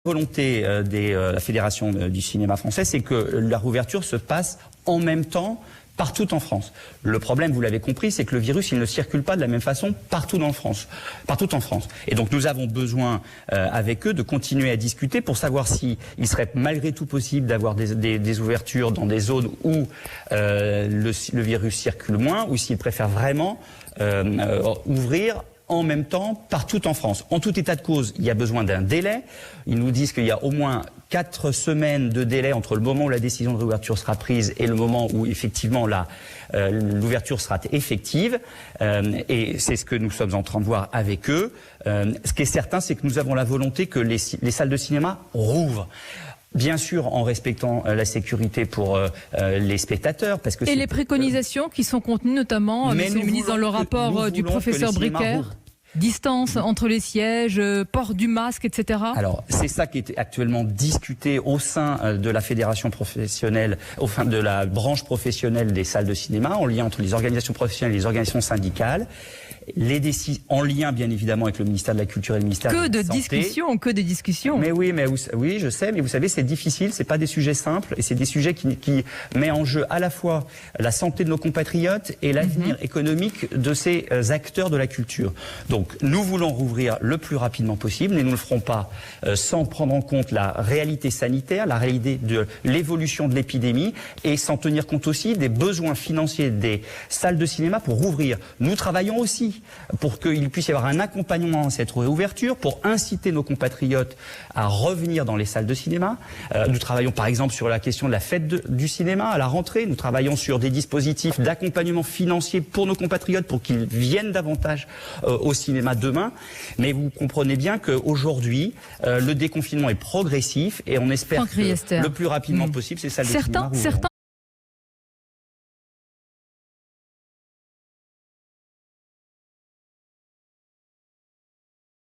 volonté de la Fédération du cinéma français, c'est que la réouverture se passe en même temps partout en France. Le problème, vous l'avez compris, c'est que le virus, il ne circule pas de la même façon partout en France. Et donc nous avons besoin, avec eux, de continuer à discuter pour savoir s'il serait malgré tout possible d'avoir des ouvertures dans des zones où le virus circule moins, ou s'ils préfèrent vraiment ouvrir en même temps partout en France. En tout état de cause, il y a besoin d'un délai. Ils nous disent qu'il y a au moins 4 semaines de délai entre le moment où la décision de réouverture sera prise et le moment où effectivement l'ouverture sera effective. Et c'est ce que nous sommes en train de voir avec eux. Ce qui est certain, c'est que nous avons la volonté que les salles de cinéma rouvrent. Bien sûr, en respectant la sécurité pour les spectateurs. Parce que et les préconisations qui sont contenues notamment, Monsieur le ministre, dans le rapport du professeur Bricker, distance entre les sièges, port du masque, etc. Alors, c'est ça qui est actuellement discuté au sein de la fédération professionnelle, au sein de la branche professionnelle des salles de cinéma, en lien entre les organisations professionnelles et les organisations syndicales. En lien bien évidemment avec le ministère de la Culture et le ministère de la Santé. Que de discussions. Mais oui, oui, je sais, mais vous savez, c'est difficile, c'est pas des sujets simples, et c'est des sujets qui mettent en jeu à la fois la santé de nos compatriotes et l'avenir économique de ces acteurs de la culture. Donc, nous voulons rouvrir le plus rapidement possible, mais nous ne le ferons pas sans prendre en compte la réalité sanitaire, la réalité de l'évolution de l'épidémie, et sans tenir compte aussi des besoins financiers des salles de cinéma pour rouvrir. Nous travaillons aussi pour qu'il puisse y avoir un accompagnement à cette réouverture, pour inciter nos compatriotes à revenir dans les salles de cinéma. Nous travaillons par exemple sur la question de la fête du cinéma à la rentrée. Nous travaillons sur des dispositifs d'accompagnement financier pour nos compatriotes pour qu'ils viennent davantage au cinéma demain. Mais vous comprenez bien qu'aujourd'hui, le déconfinement est progressif et on espère que le plus rapidement possible, ces salles de cinéma rouvrent.